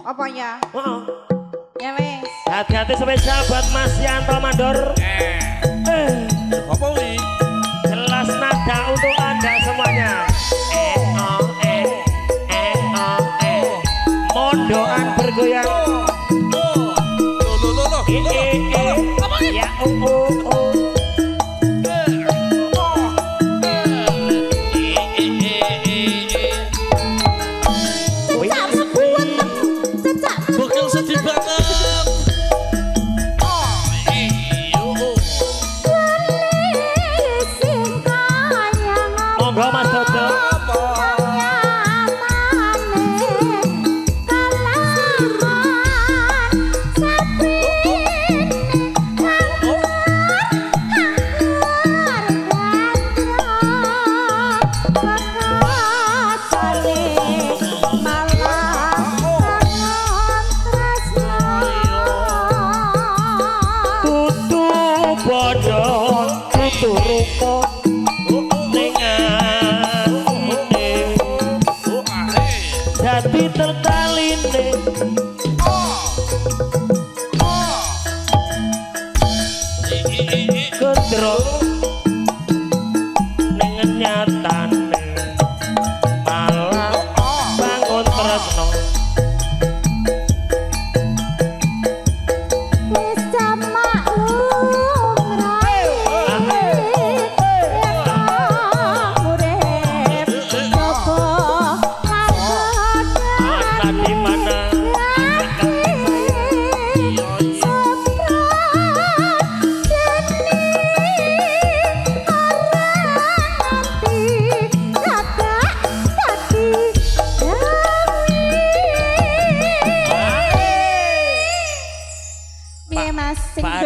Apa ya? Heeh. Ya wes. Hati-hati spesial buat Mas Yanto Mandor. Apa wi? Jelas nada untuk Anda semuanya. Mondoan bergoyang. Ya Gokil sedih banget. monggo Mas Dodo. Jadi tertaline Gendro Ningen nyatane Malah bangun tresno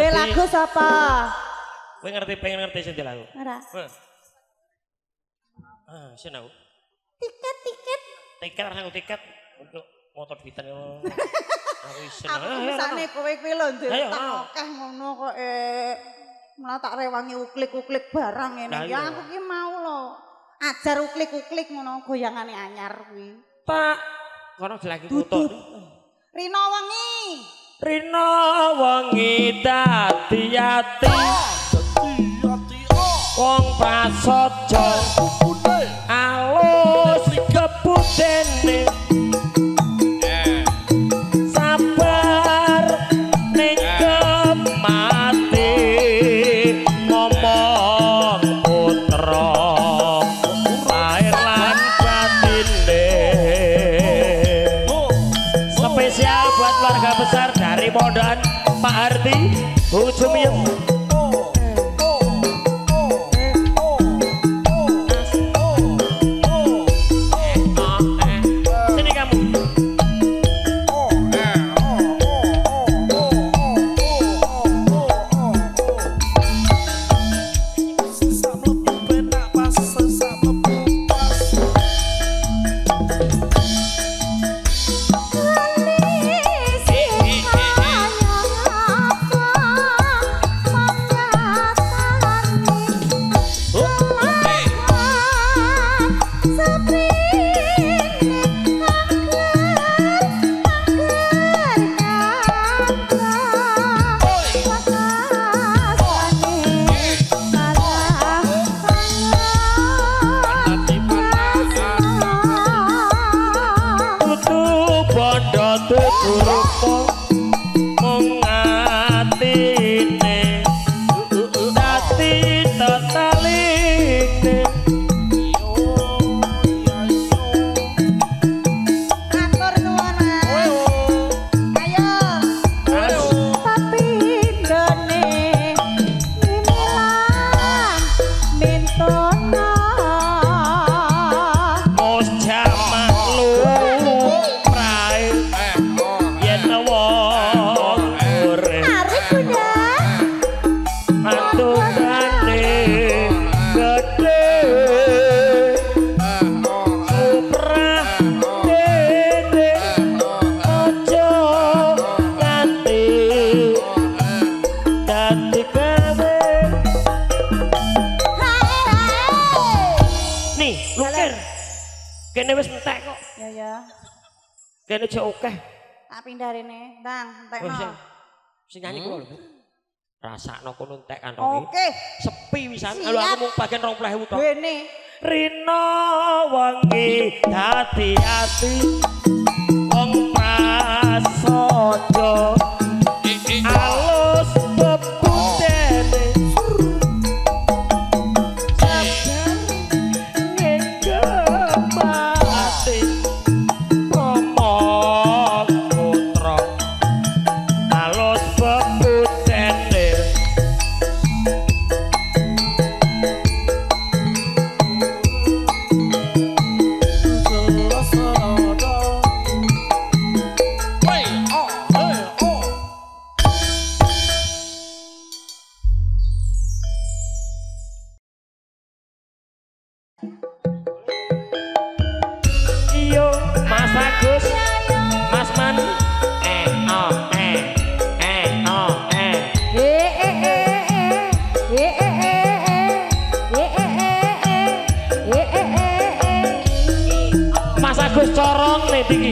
Lagu siapa? Kowe ngerti pengen ngerti sing lagu. Ora. Sing aku. Tiket. Tiket aku tiket untuk motor bitan yo. Aku isin. Aku misane kowe kuwi lho ndek akeh ngono kok malah tak rewangi uklik-uklik barang ngene. Ya aku ki mau lho. Ajar uklik-uklik ngono goyangane anyar kuwi. Pak, kono lagi foto. Rino wengi. Rino wengi dadi ati wong prasaja alus kebudene sabar ning kemati ngomong putra lahir lan batine spesial buat keluarga besar dari Mondoan Pak Harti Bu Jumiyem. Sini kamu. Kene wis entek kok. Ya. Kene jek akeh. Tak pindah rene, Tang, entekno. Sing nyanyi kuwi lho. Rasakno kono entek kantonge. Oke. Sepi wisan. Lho aku mung bagian 20.000 tok. Bene. Rina wengi dadi ati wong prasaja. Alus bebutene. Sabar ngegemati. Momong putra. Alus bebutene. Iyo Mas Agus Mas Man Mas Agus corong nih tinggi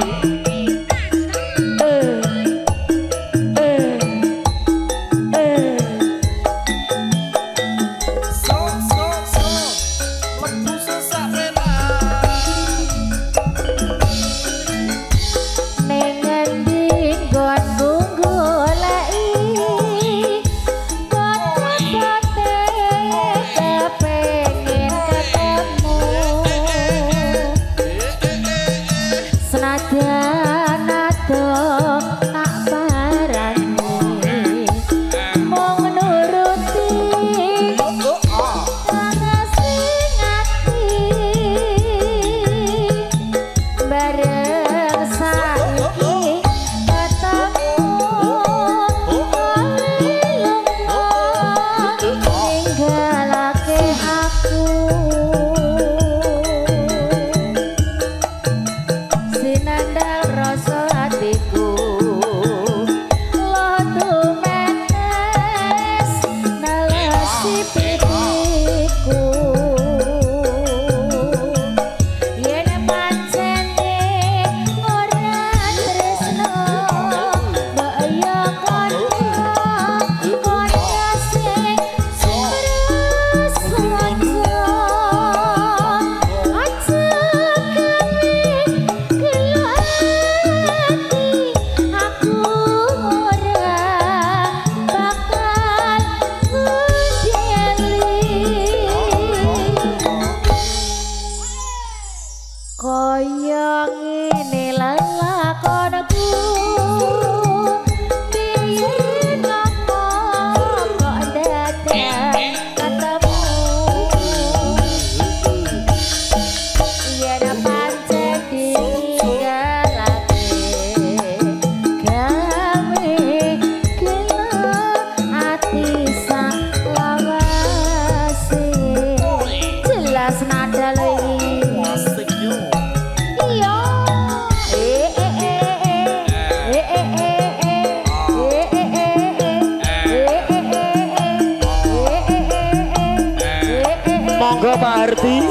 Monggo Pak Hardi.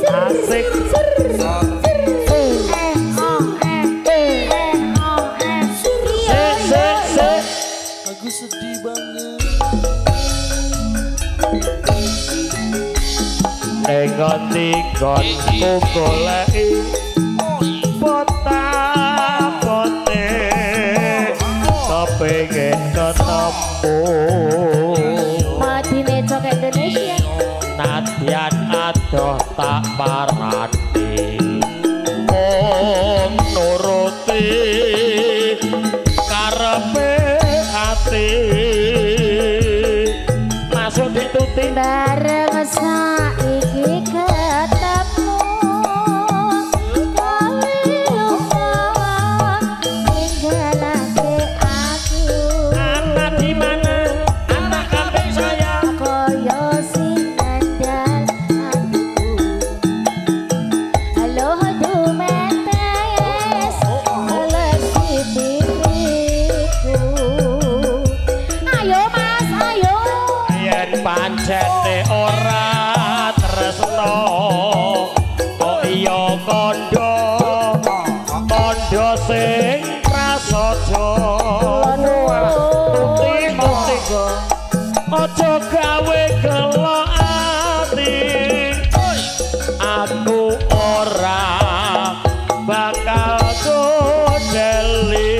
Asik. Aku sedih banget. Nengoni konku goleki pota-pote kepengin ketemu Madine Jok Indonesia nadyan adoh tak parani nuruti karepe ati masuk dituti bareng saiki ketemu kowe lupa ninggalake aku anak di mana anak kambing saya koyo sing ngandal aku halo dumetes lesi diriku ayo mas ayo yen pancene ora tresno kok iya kandha sing aja aja gawe gelo ati aku ora bakal godeli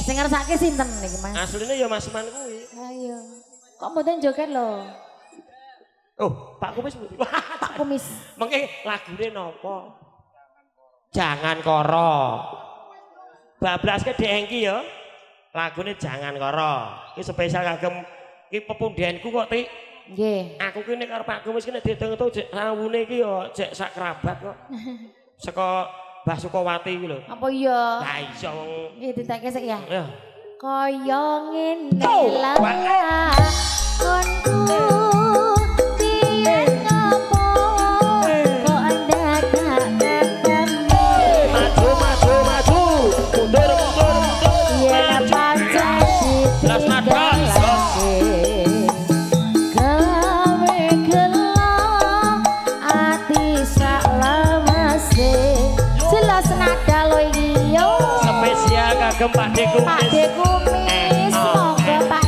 sing ngersake sinten niki Mas asline ya Mas Man kuwi ayo kok mboten joget lho oh Pak Kumis Pak Kumis mengke lagune napa jangan koro bablaske dhengki ya lagune jangan koro iki spesial kagem iki pepundenku kok Tik nggih aku ki nek karo Pak Kumis ki nek diitung jek rawune iki ya jek sak kerabat kok saka Mbah Sukowati iki lho apa iya lah iso nggih ditekke sik ya ya kaya ngene lah konku piye ngopo kok ndak ketemu maju mundur yen pancen ditinggal gawe gelo ati sak lamase jelas nada lo iki yo spesial kagem Pak De Kumis monggo Pak De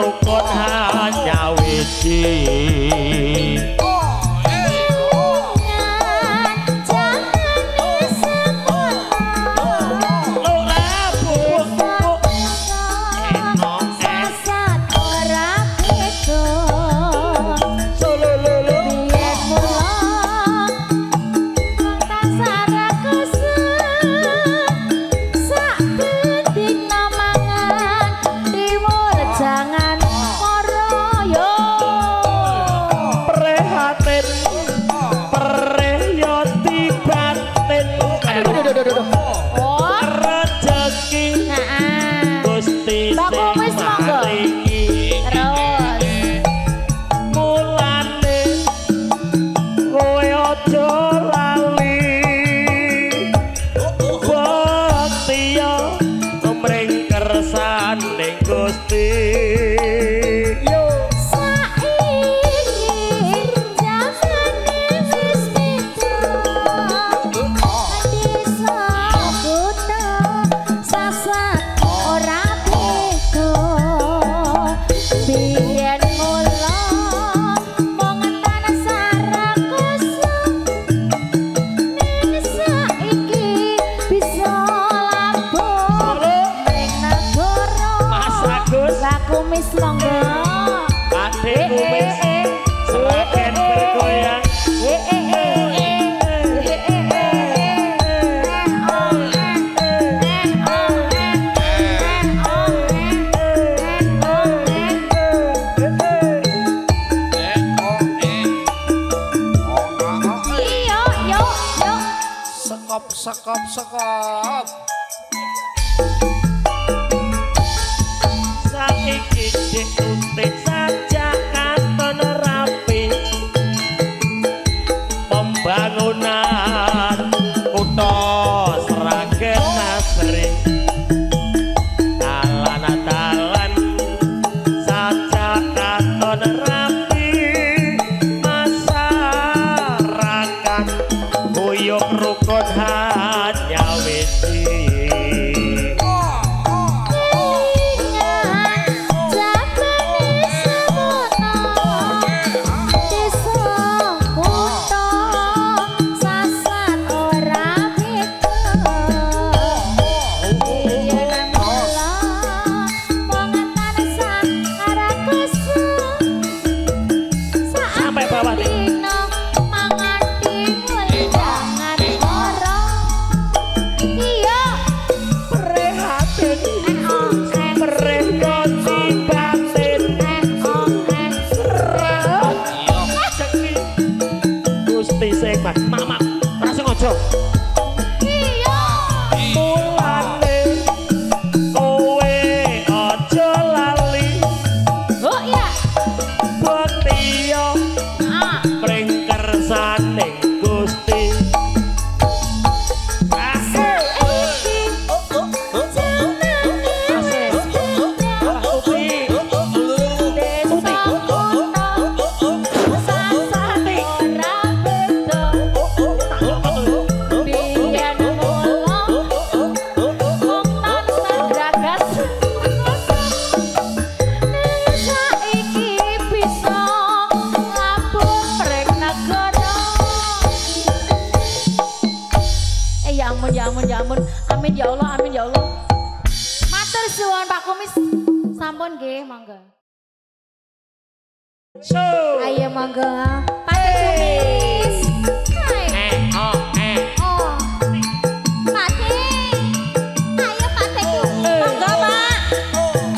rukun hanya wiji sekop saiki diuntik saja katon rapi pembangunan kutha Sragen Asri dalan-dalan saja katon rapi masyarakat guyub rukun hanya wiji ingat zaman Sagara. Ya ampun, ya ampun, ya ampun. Amin ya Allah, amin ya Allah. Matur suwun Pak Kumis. Sampun nggih, monggo. So. Ayo monggo. Pak Kumis. Oh. Pak ayo Pak Kumis. Monggo, Pak.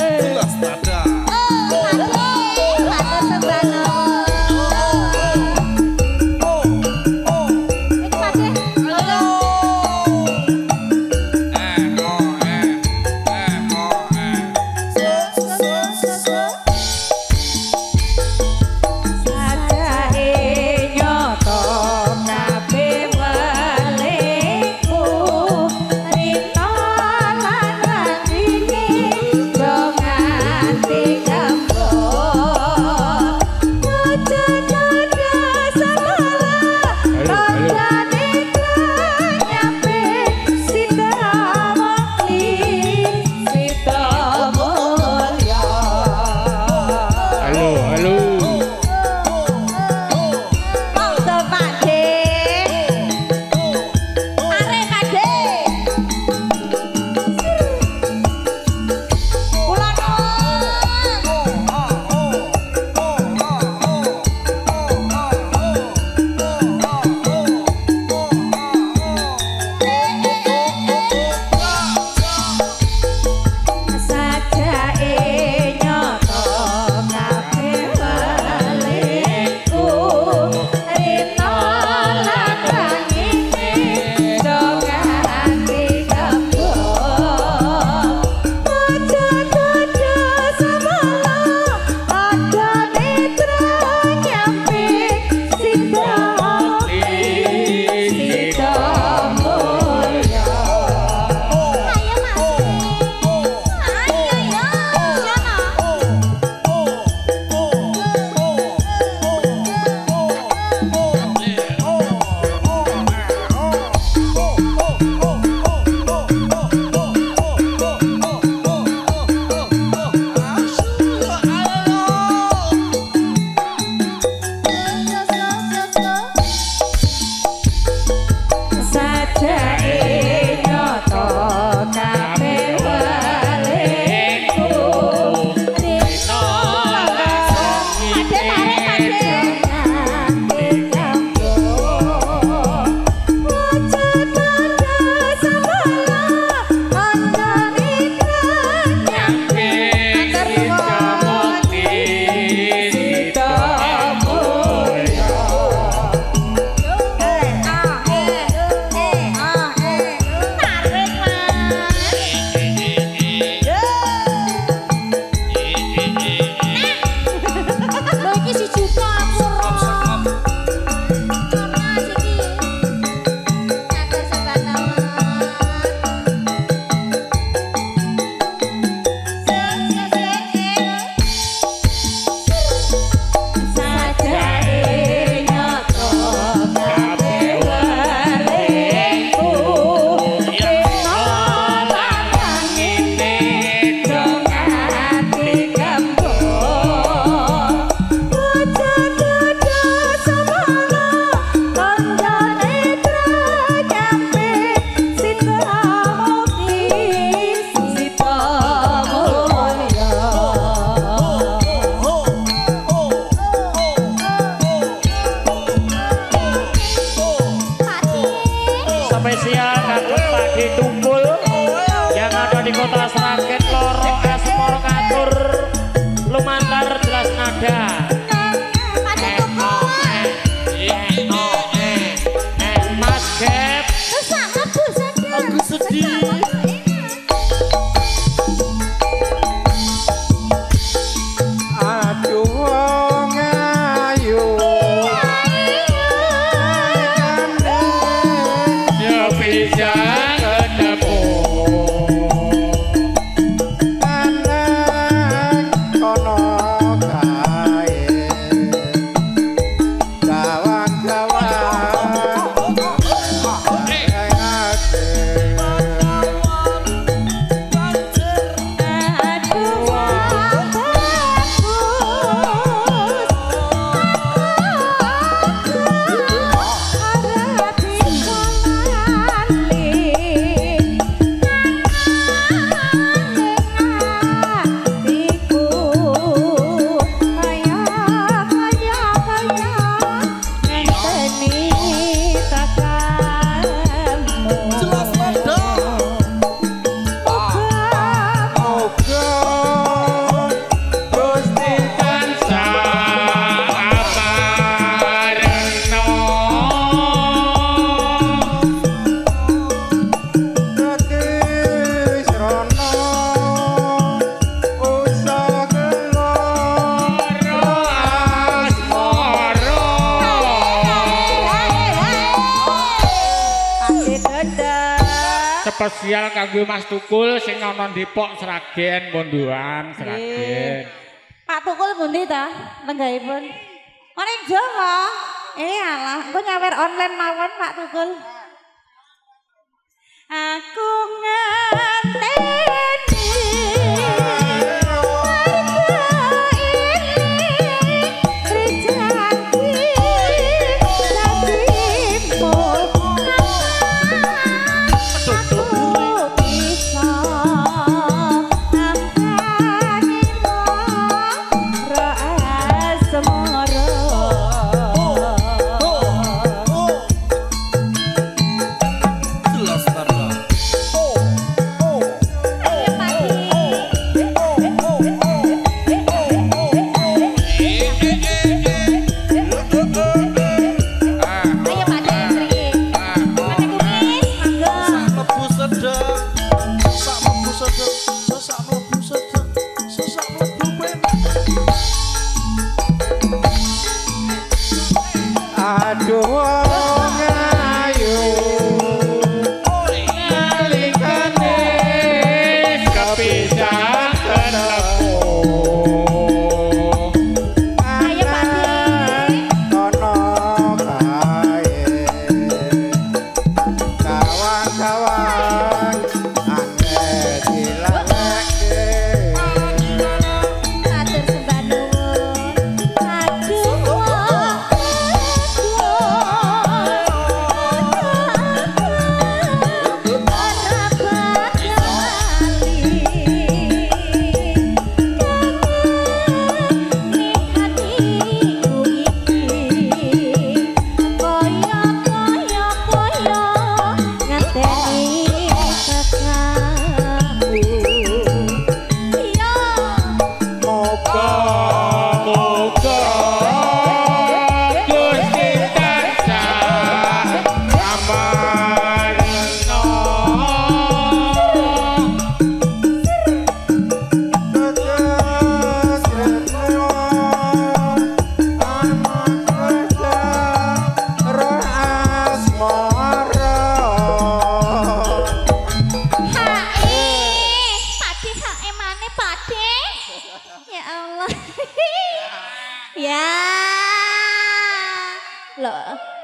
Jelas pada. Matur sebana. Sadake spesial kanggo Mas Tukul sing ana Depok Sragen Mondoan Sragen. Pak Tukul pundi ta lenggahipun? Ning Jawa. Alah, engko nyawer online mawon Pak Tukul. Aku ngenteni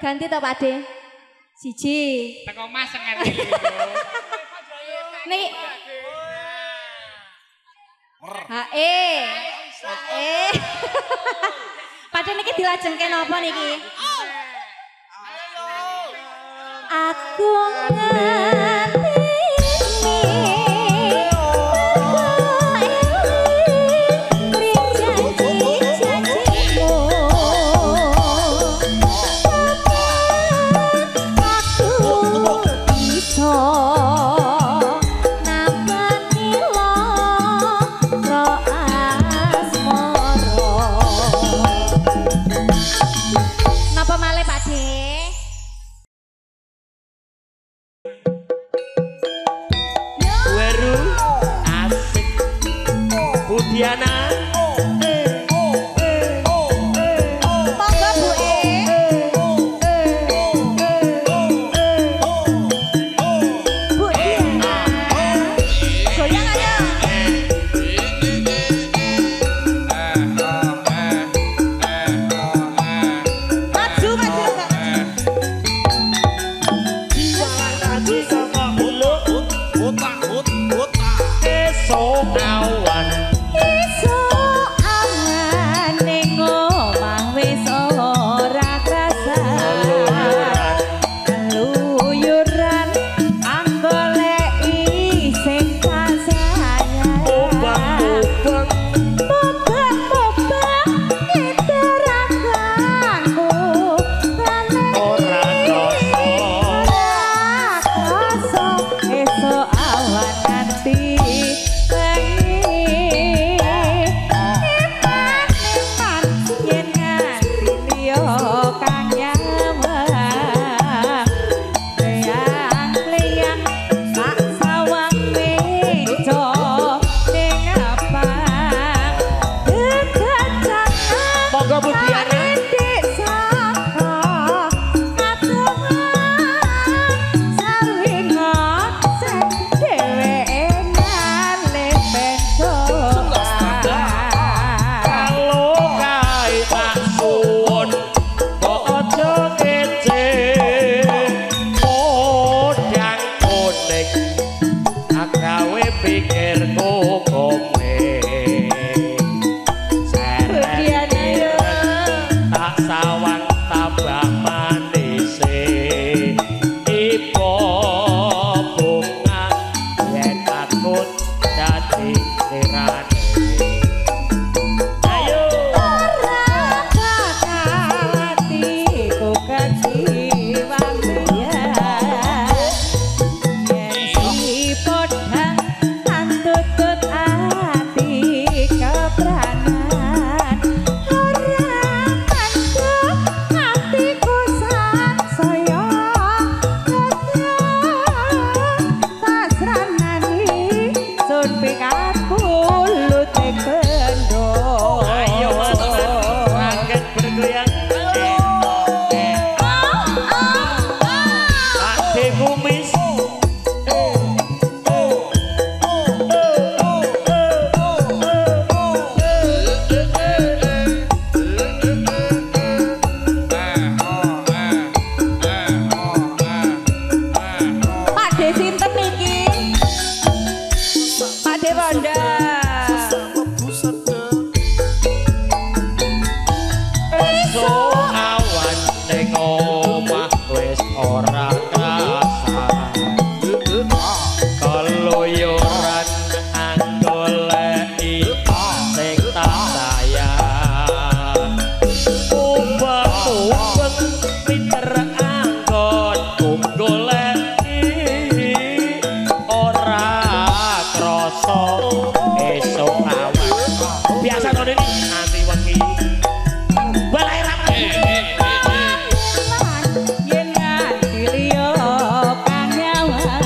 ganti ta Pak De? Siji. Teko Mas ngene iki. Nih. Hae. Pak De niki dilajengke napa niki? Aku awan. tambah manis ibu bunga yen aku dadi lirane. Ayo ora bakal atiku kejiwang yen si podhang antutut ati kepranan ora manduk atiku sansaya tasranani sun pikatku lute kendo. ayo Mas raket bergoyang Ade kumis Pakde sinten niki? Pakde Wanda. esuk awan ning omah wis ora krasa keluyuran anggoleki sing tak sayang ubah-ubah pinter anggon goleki ora krasa esuk awan biasa ngono iki nanti wengi balai rapat Yen nganti liya panyawan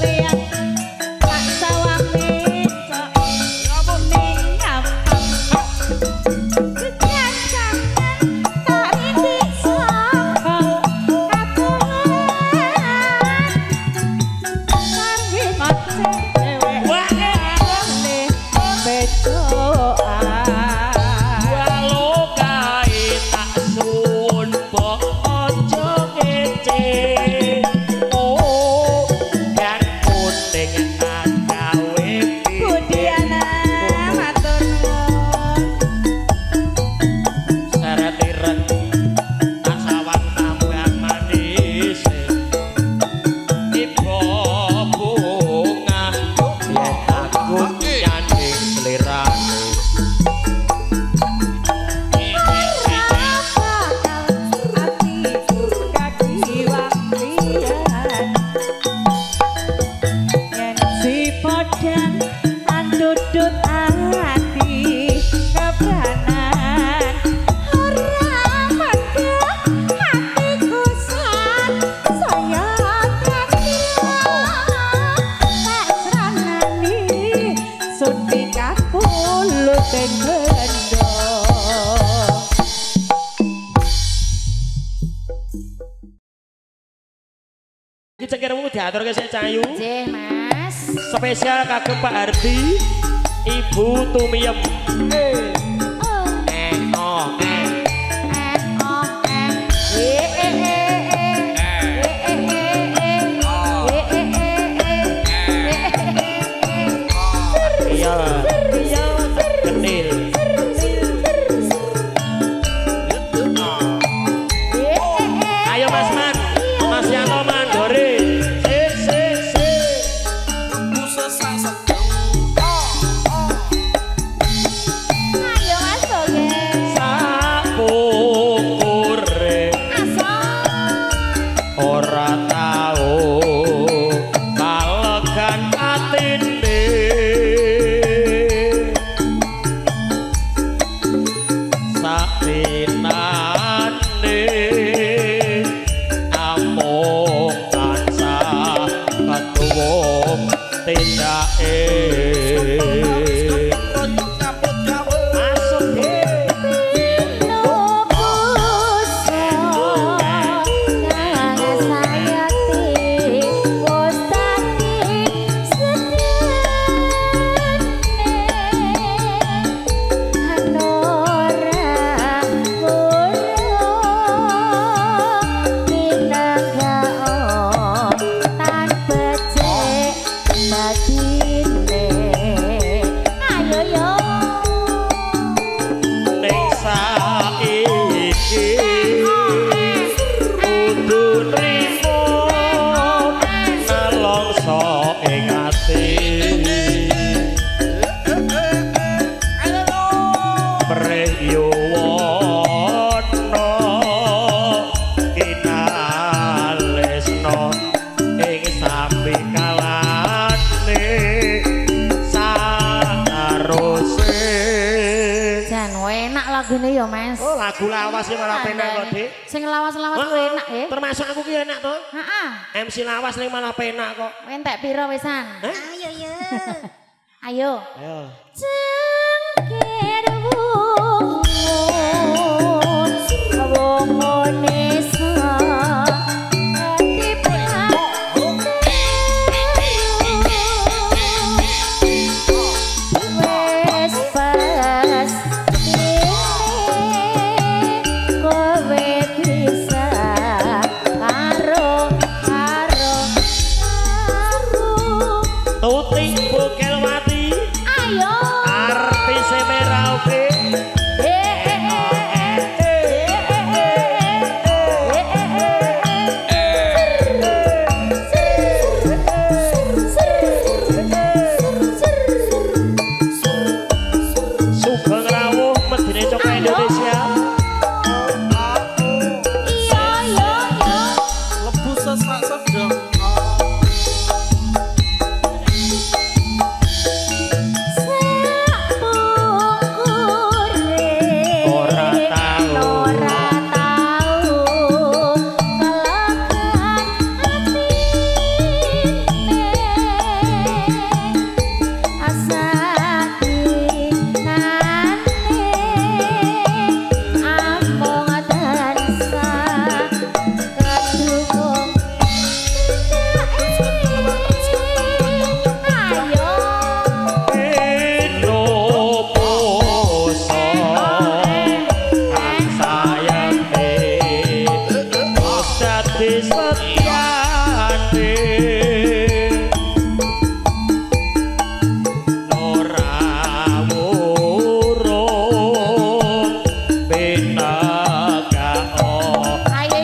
lihat tak sawang nicok ning nyampang kejangan tariti saka katungan sarwi macet dewek wae becoan walau kae tak suwun mbok aja ngece oh kan kuning gawe Budiana matur nuwun seret ireng tak sawang tambah manis ibu bunga yen aku nyanding selirane iki cekirmu diaturke sik Cayu Nggih, Mas. spesial kagem Pak Hardi Ibu Tumiem iya kenil ayo Mas Man Mas Yanto Mandori Ayo Mas Boge. sapukure ora tau kalegan atine sapinane amung tansah ketuwung tindake masuk deh Anora Mas. Oh, lagu lawas sih malah penak kok, Dik. Sing lawas-lawas kuwi enak ya. Termasuk aku ki enak to. Heeh. MC lawas ning malah penak kok. Entek pira wisan? Ayo yo. Ayo. Ayo. Cengkir wong nesa wes pas kowe bisa karo Tuti Bukelwati. ayo Artis Merauke. Sugeng rawuh medine Coka Indonesia. Lebu sesak sedang. Ora tau.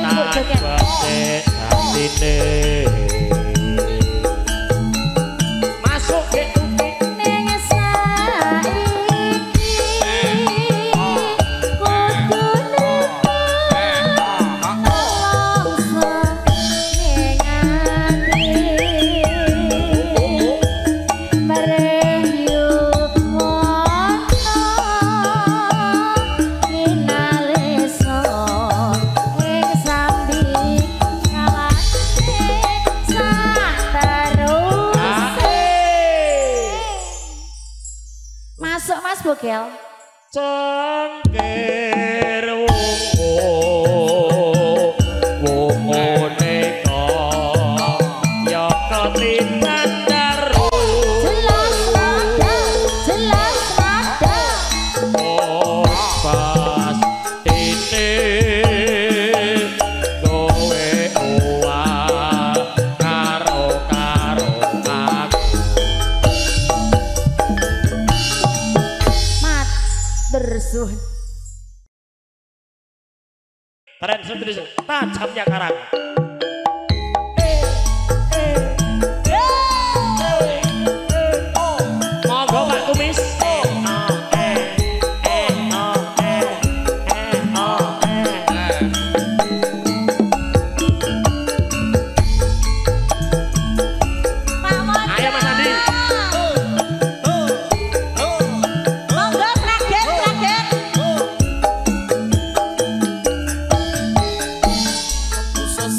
Masuk ke Tuti. Masuk Mas Bogel. Cengkir wong neka ya ketindan daru Jelas nada. pas ini kowe uwah karo aku Mat bersuh. keren sendiri tajamnya karang. Monggo Pak Kumis. Ayo Mas Andi. Monggo Sragen. Lebu sesak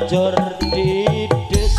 Kanjur didis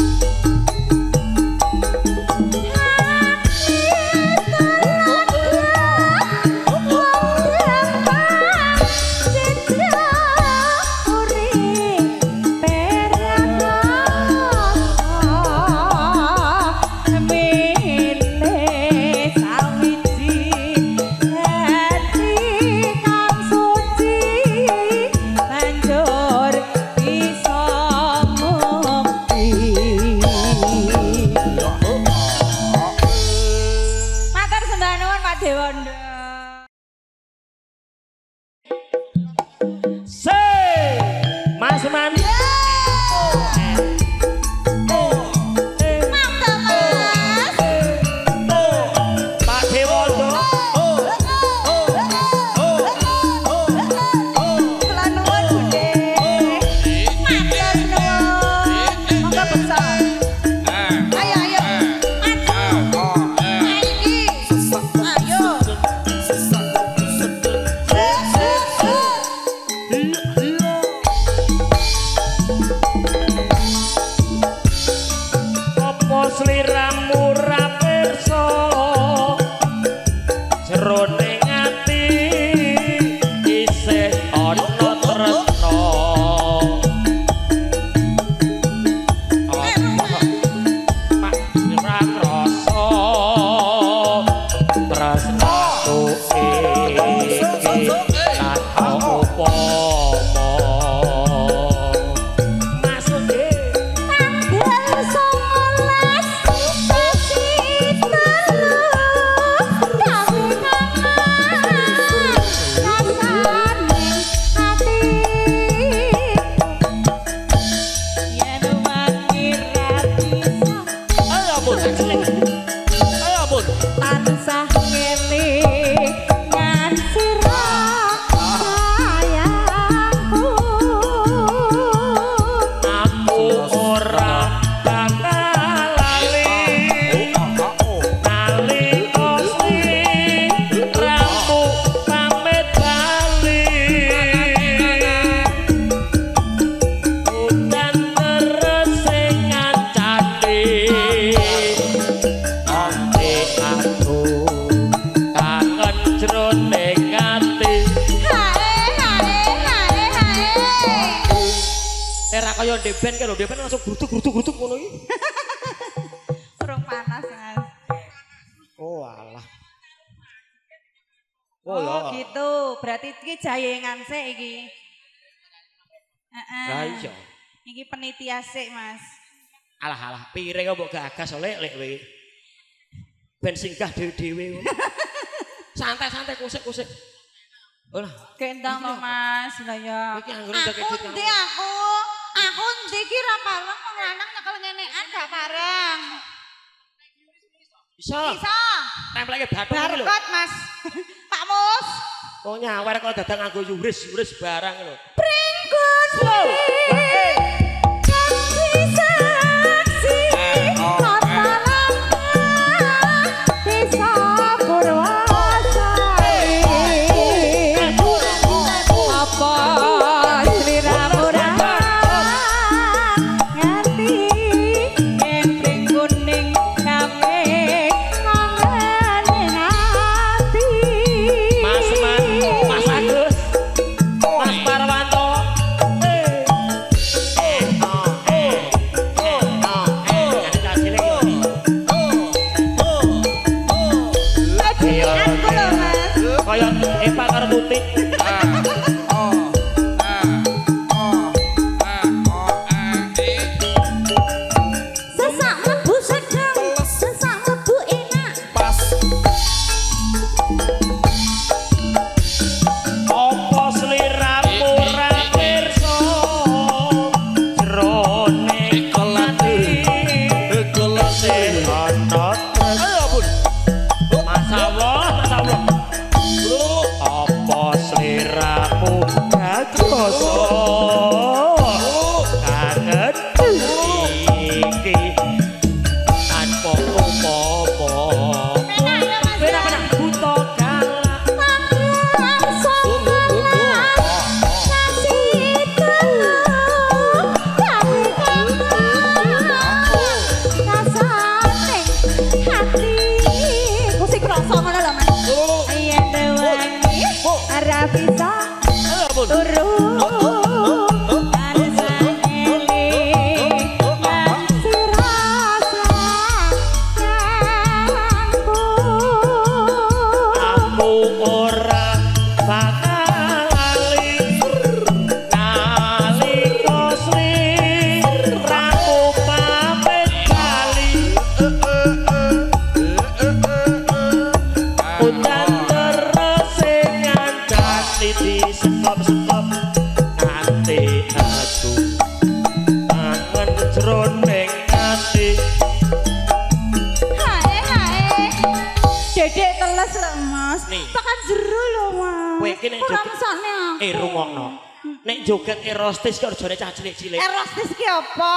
kaya ndek ben karo ndek ben langsung grutuk ngono iki. Urung panas, Mas. Oh alah. Oh gitu, berarti iki jayengan sik iki. Heeh. Lah iya. Iki penitia sik, Mas. Alah, piring kok mbok gagas lek kowe. Ben singgah dhewe-dhewe ngono. Santai-santai kusik-kusik. Olah. Gendang to, Mas. Lah ya. Iki anggere ndek Aku ndi aku? Aku ndi iki ra pareng wong lanang nyekel ngenekan gak pareng. Bisa. Templeke bathuk iki lho. Barkot, Mas. Pak Mus. Wong nyawer kok dadak nganggo yuris barang lho. Pringgun. Joget erostis kok jare cah cilik-cilik. Erostis ki apa?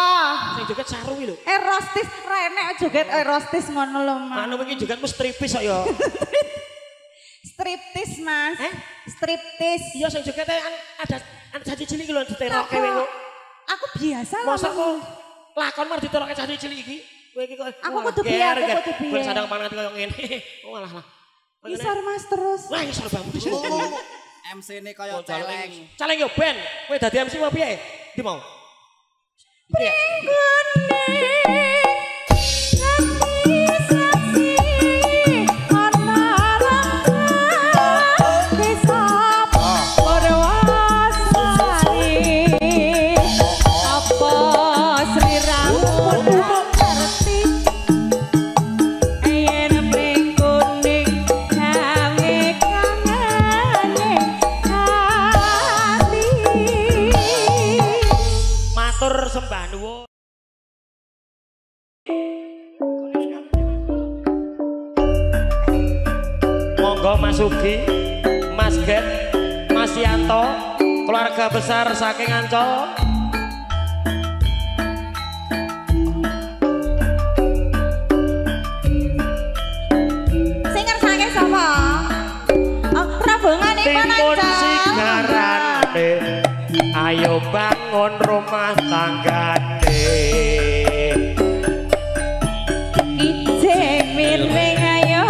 Sing joget saru iki lho. Erostis renek joget erostis ngono lho, Mas. Anu iki joget mesti striptis kok ya. Striptis, Mas. Striptis. Iya sing joget ada cah cilik iki lho diterokke kowe. Aku biasa lho. Masa kok lakon mar diterokke cah cilik iki? Kowe iki kok aku kudu biar, aku kudu biar. Ben sadang pangan kaya ngene. Oh alah. Isor Mas terus. Wah isor bambu dhisik. MC ini kaya celeng. Celeng yo Ben. Kowe dadi MC apa piye? Ndi mau? Mas Sugi, Mas Get, Mas Yanto, keluarga besar saking Ancol. Singer saking sapa? Rabungane Timun sigarane, ayo bangun rumah tanggane. Ijeng miring ayo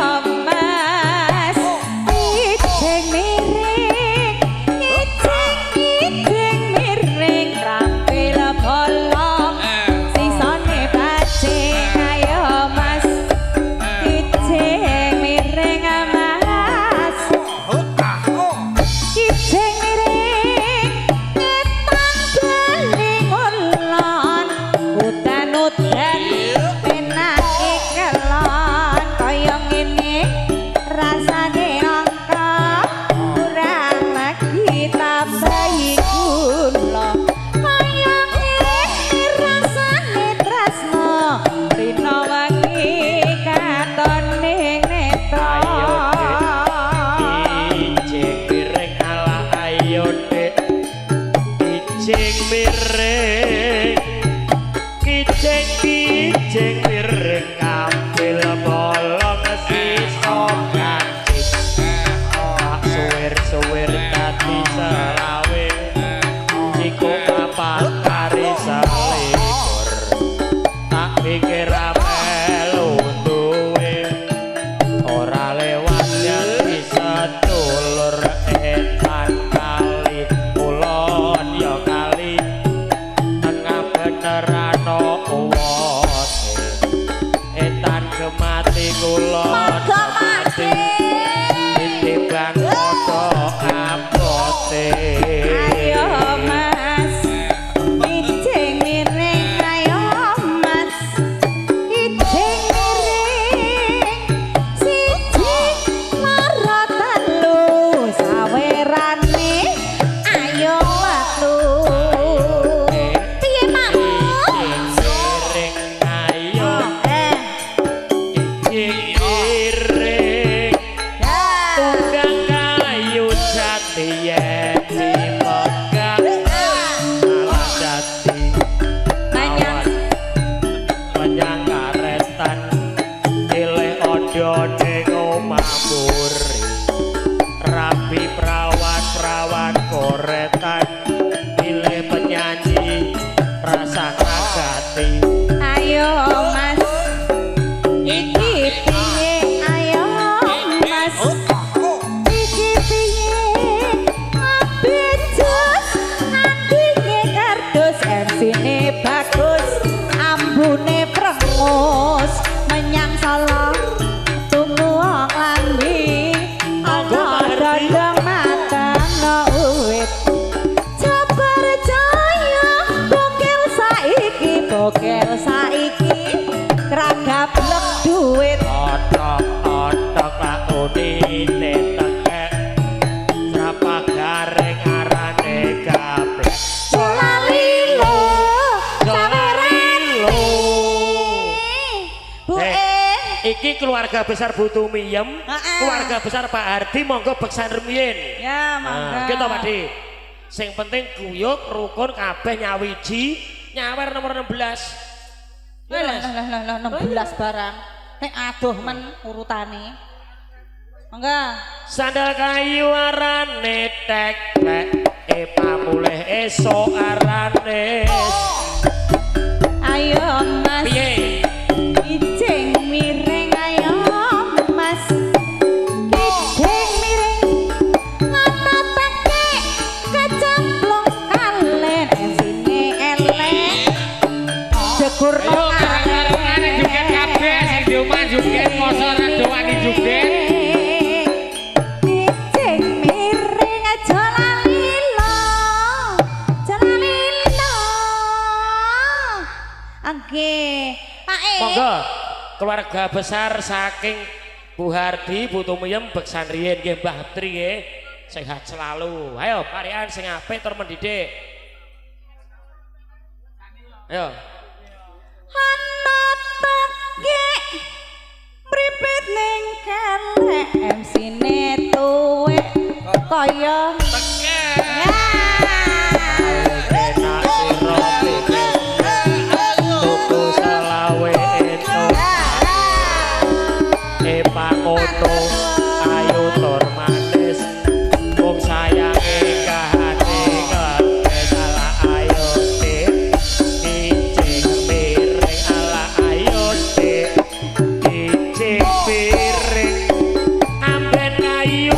Kijing miring kampil bolong sisa kancing suwir dadi selawe iku papat kari selikur tak pikir melu duwe ora lewat yang bisa dulur etan kali ulon ya kali tengah beneran etan kemati kulon kemati titibang foto apote ayo mas kijing miring ayo mas kijing miring siji loro telu sawerane ayo watu piye mak miring ayo iring tunggang kayu jati yen dipegang malah jati menyang karetan pilih odo ning omah mburi rapi perawan koretan pilih penyanyi rasa kagati ayo mas iki piye ayo mas iki piye abejos andine kardus MC-ne bagus ambune prengus menyang Solo tunggu wong lambi ana rodong matang no uwit Jabar Jaya bokel saiki kragap blek duit otok lakoni tekek srapa garing arane gaplek solalilo sawerane Bu iki keluarga besar Bu Tumiyem keluarga besar Pak Hardi monggo beksan rumiyin ya monggo kita Pak Di sing penting guyub rukun kabeh nyawiji nyawer nomor 16 lah 16 barang nek adoh men urutane monggo sandal kayu arane teklek pamulih esuk arane ayo mas piye kijing miring ayo mas kijing miring ngatapake kecemplung kalen sine elek jegur Yo karang-karangane joget kabeh sing di omah joget mosok ora dowani joget. kijing miring aja lalilo angge Pak monggo keluarga besar saking Bu Hardi Bu Tumiyem beksan riyin nggih Mbah Tri nggih sehat selalu ayo parian sing apik tur mendidik ayo ana tekek mripit ning kelek MC-ne tuwek kaya Tekek. enak sira tuku selawe entuk pakono ayu tur manis wong sayange kahane ngerti salah ayo kijing miring ala ayo kijing piring amben kayu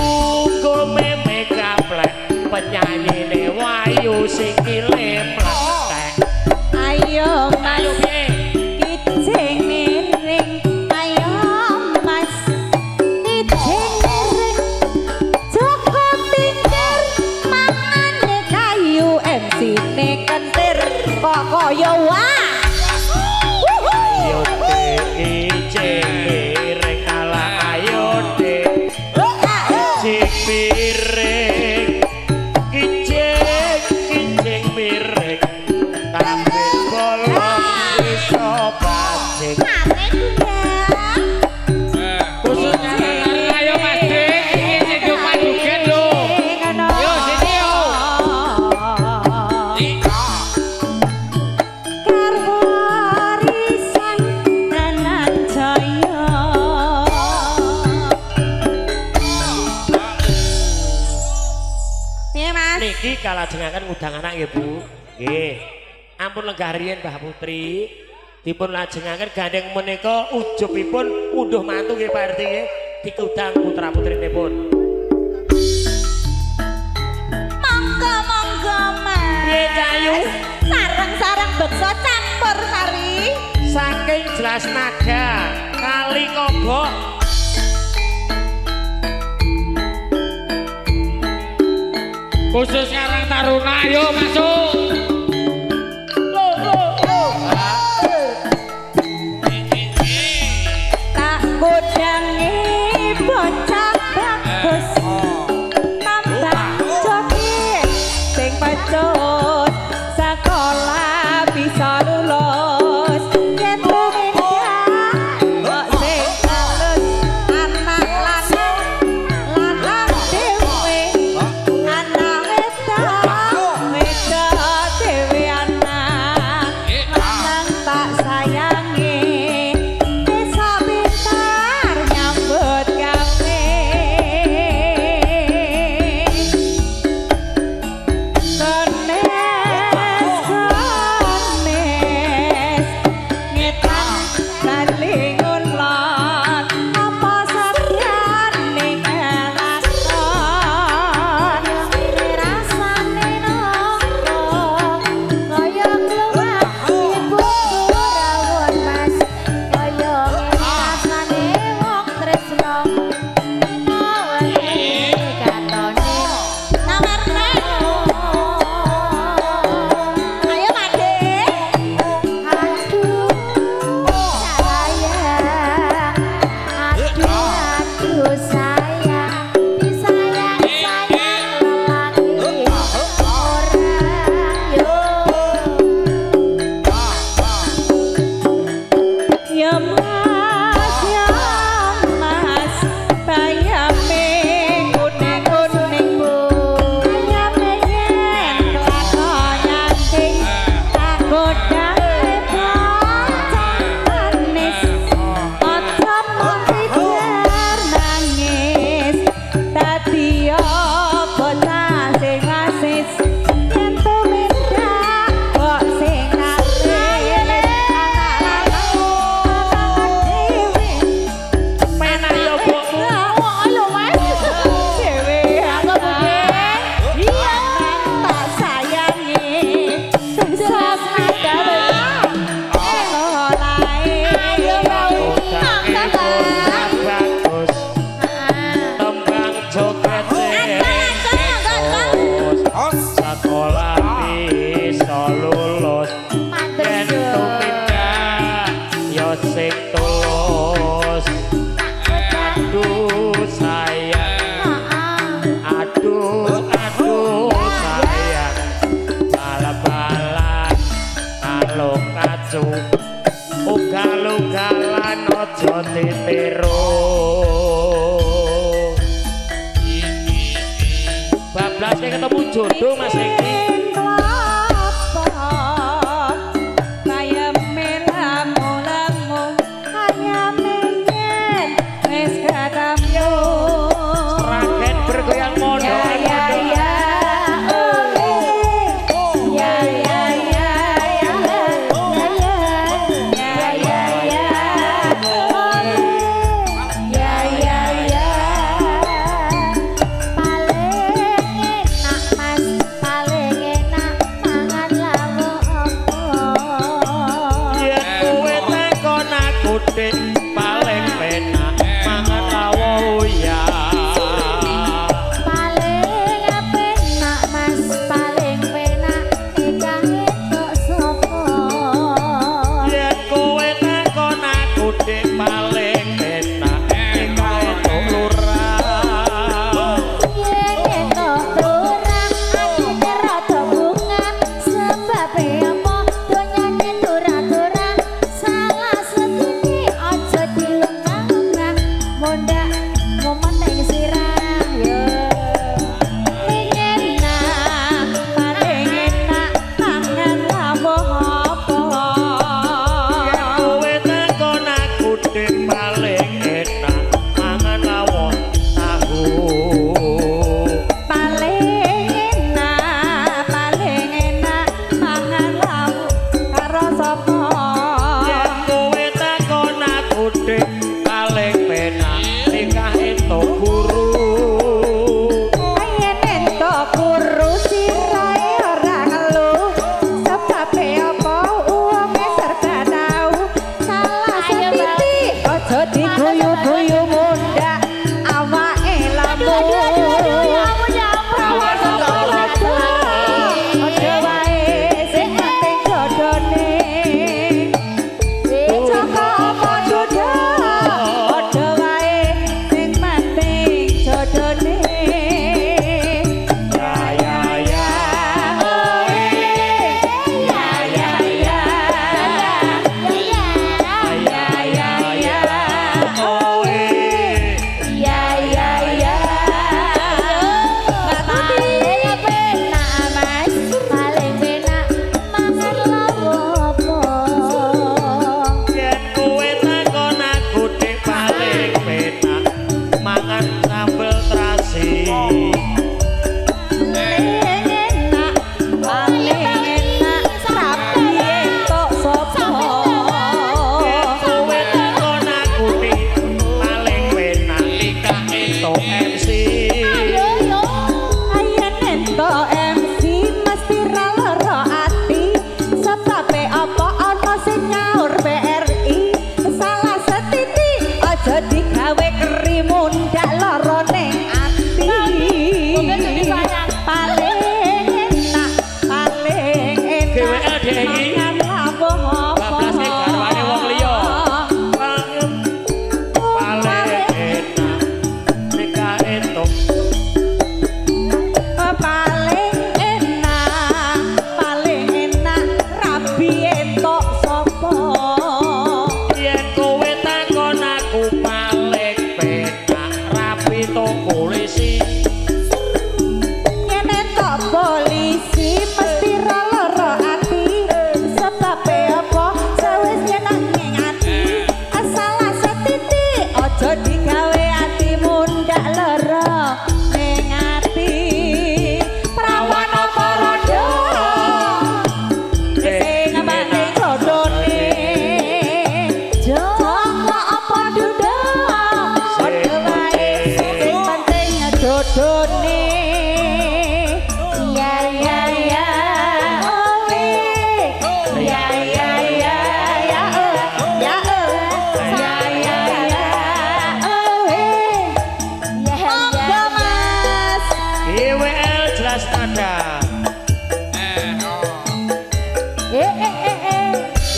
go meme gaplek penyanyine wayu sikile mletek ayo ayo mas piye kijing miring ayo mas kijing miring cukup pinggir mangane kayu MC-ne kentir kok kaya wah ayo kijing miring ala ayo kijing piring kijing miring tampil bolong iso bajing Khususnya karang ayo Mas Dik iki sing di omah joget lho. Yo sini yo. Karwa kalajengaken ngudang anak nggih Bu. Nggih. Ampun lenggah riyen Mbah Putri. Dipun lajengaken gandeng menika ujubipun unduh mantu nggih Pak RT nggih. Dikudang putra-putrinipun. Monggo Mas. Piye Cayu? Sareng-sareng beksa campur sari. Saking Jelas Naga Kali Kobok. Khusus Karang Taruna, ayo masuk. Tak godangi bocah bagus. Tambah joget sing pecut sekolah bisa lulus. Yen tumindak kok sing halus anak lanang dhewe anak wedok dhewe anak lanang tak sayangi bisa pintar nyambut gawe kones ngetan saling ulon apa sakyan ning elakon rasane nopo kaya kluwak ibu rawon Mas kaya rasane wong tresno katone namerne ayo Made aduh sayang aduh sayang disayang lelaki orang yo ya mas bayame kuning-kuning bu bayame yen lakonane tak godangi bocah manis aja mung pikir nangis dadi bocah sing asis yen tumindak kok sing alis Penak ya Bu. lho Mas dhewe aku iya tak sayangi sukses nadawe ayo Udange kurang bagus. Tembang joget sekolah bisa lulus. Yen tumindak ya sing tulus. Aduh sayang, aduh sayang, bal-balan alung kacu, ugal-ugalan ojo ditiru. Bablas kayak ketemu jodoh Mas Riki. Ragen bergoyang mondo. Paling enak Mas, paling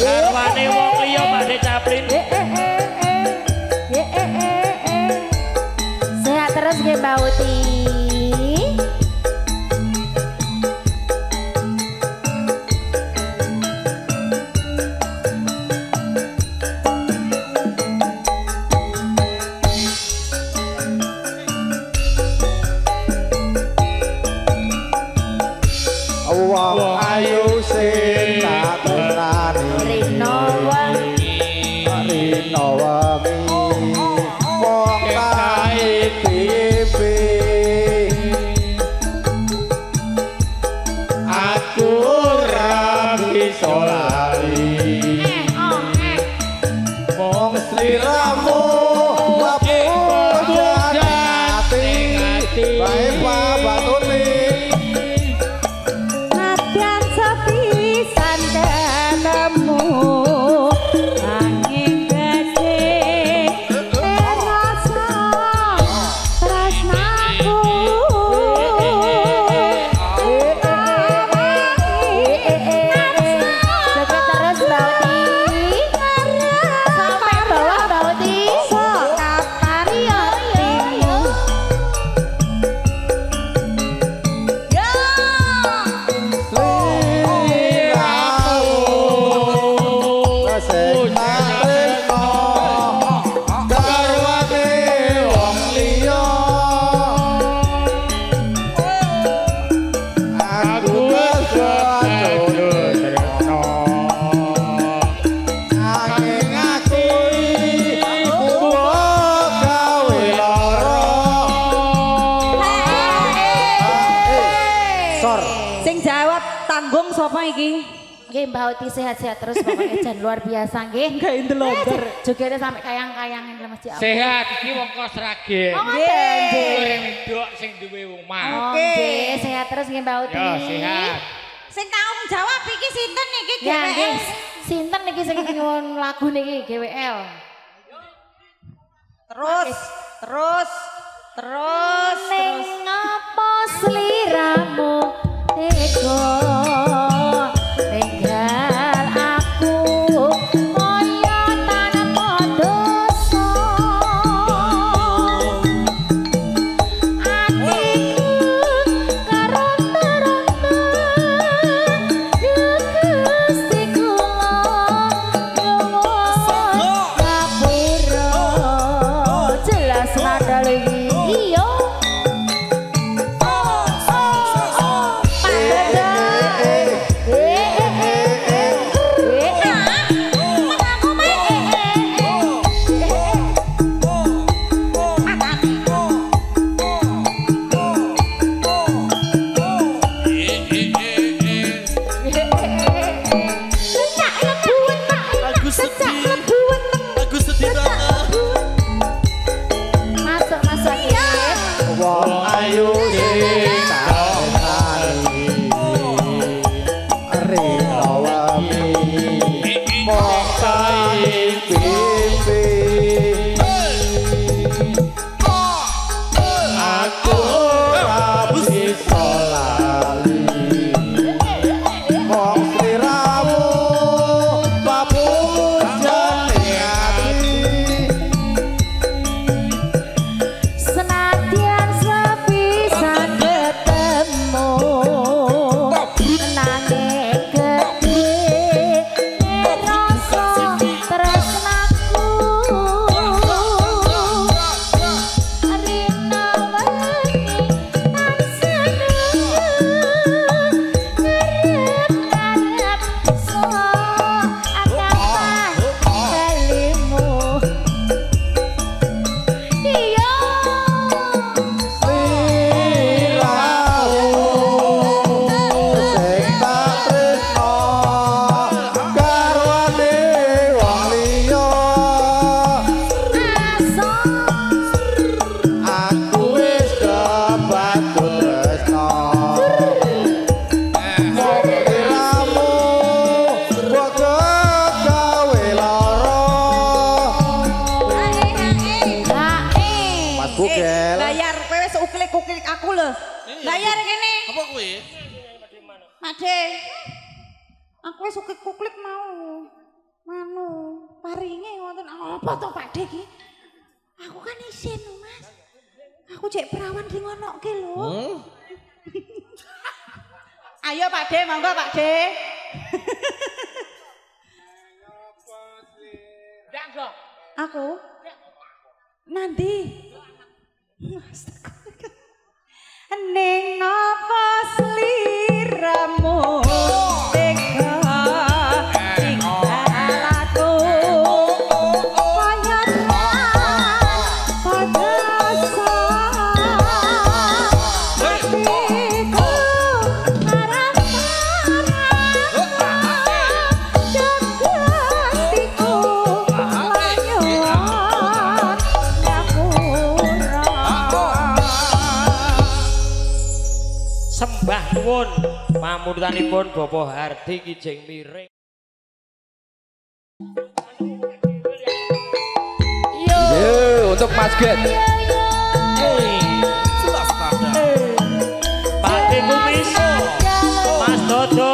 Garwane wong liya Mbak Caplin. Sehat terus nggih Mbak Uti. Wong ayu sing tak tenani Rino wengi wong kae pipi aku ora bisa lali wong sliramu ati bae babatune Mbak Uti sehat-sehat terus pokoknya jan luar biasa nggih. Nggih ndelok. Jogene sampe kayang-kayangan Mas Ji. Sehat iki wong kos Sragen. Nggih. Wedok sing duwe omah. Oke, sehat terus nggih Mbak Uti. Yo sehat. Sing tanggung jawab iki sinten iki Ya GWL? nggih. Sinten niki sing nyuwun lagu niki GWL? Terus. Ning ngapa sliramu tega tinggal aku kaya tanpa dosa atiku karonta-ronta Gusti kula nyuwun ngapura jelas nadal iya Bayar kene. Apa kuwi? Made. Aku wis kuklik mau. Apa to Pak De iki? Aku kan isin lho, Mas. Aku cek perawan sing ngonoke lho. Ayo Pak De, monggo Pak De. Aku? Nanti. Ning apa sliramu tega tinggal aku kayaknya pada hatiku harap-harap jagatiku lanyuan sembah nuwun pamundutanipun Bapak Hardi Kijing Miring. Yo, untuk Mas Get. Pak De Kumis, Mas Dodo.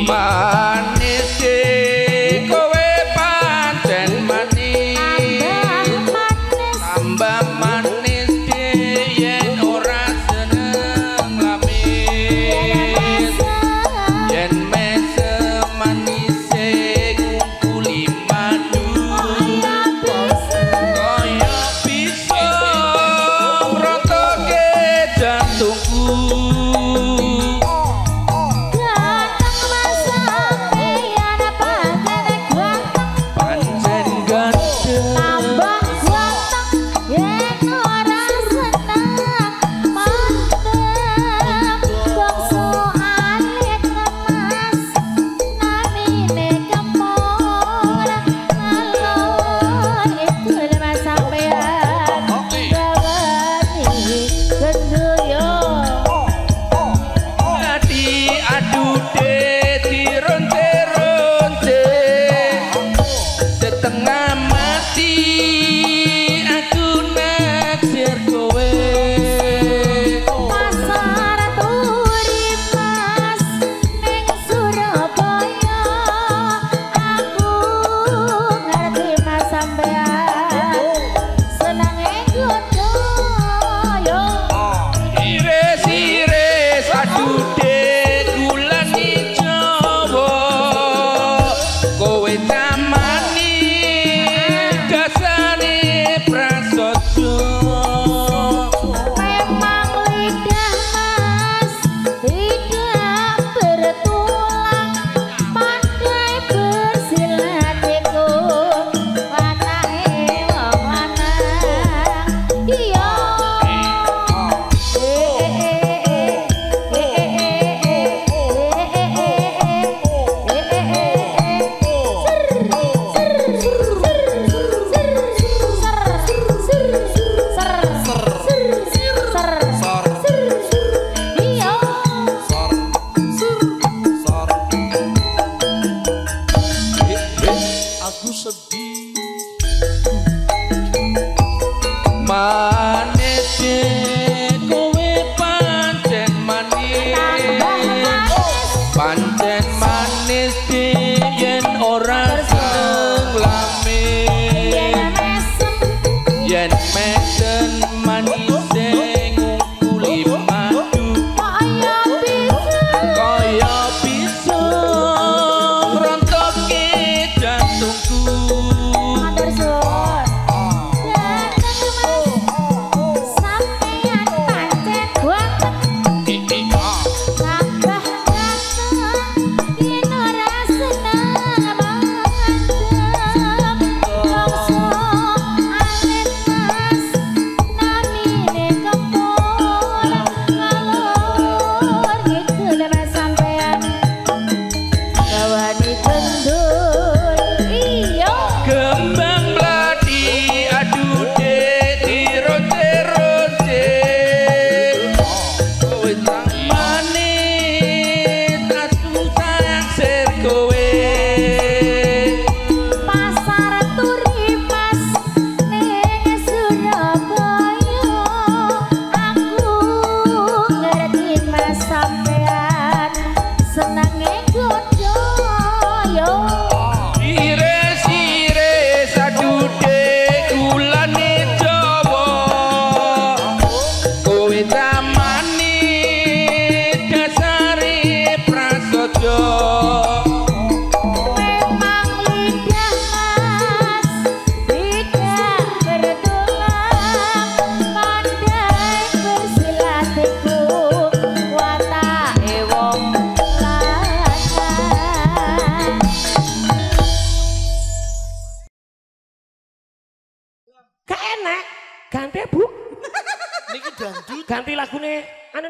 Manis kowe pancen manis tambah manis yen ora seneng lamis yen mesem manis ngungkuli madu kaya bisa rontoke jantungku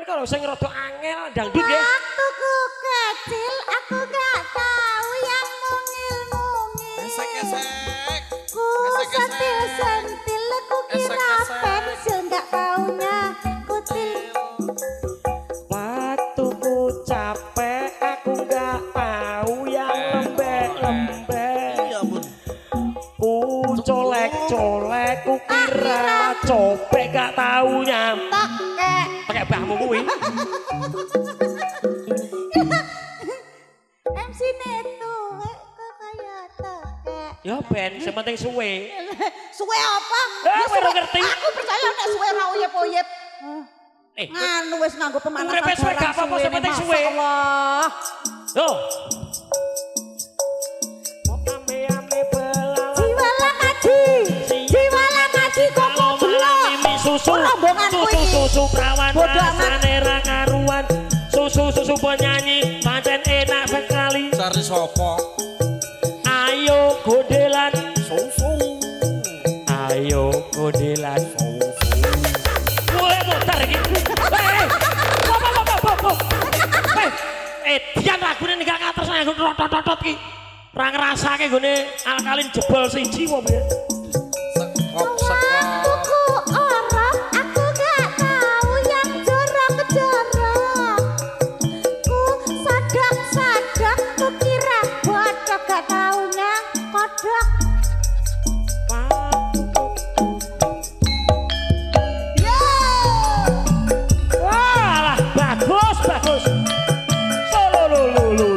kalau sing rada angel dangdut nggih. Waktu ku kecil aku gak tahu yang mungil-mungil. Esek-esek. Ku sentil-sentil ku kira pensil gak taunya kutil. Waktu ku capek aku gak tahu yang lembek-lembek. Ya ampun. Ku colek-colek ku kira copek gak taunya. Pakai bahmu kuwi. MC Neto kok kaya tekek. Ya ben, sementing suwe. Suwe apa? Kowe ora ngerti. Aku percaya nek suwe ra uyep-uyep. Nganu wis nganggo pemanasan. Uripe suwe gak apa-apa, sementing suwe. Masyaallah. Yo. Ame-ame belalang. Jiwa lah ngaji kok goblok. Mimi susu. Susu prawan rasane ra karuan. Susu penyanyi pancen enak sekali. Cari sopo? Ayo godelan. Susu. Ayo godelan. Mulai mutar iki. Dian lagune ninggal ngatos nang rotot-rotot ki. Ra ngrasake gone alkalin jebol siji apa piye? Waktuku orang aku gak tahu yang jorok-jorok. Ku sadap-sadap ku kira bodok gak taunya kodok. Wah, bagus. Solo lulu.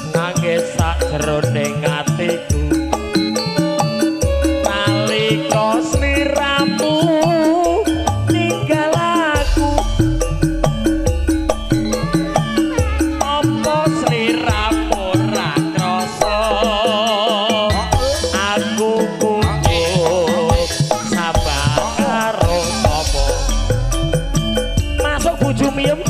Nangis sakjroning atiku nalika sliramu ninggal aku apa sliramu ra krasa aku kutuk sabar karo sapa masuk bojo miem.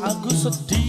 Aku sedih.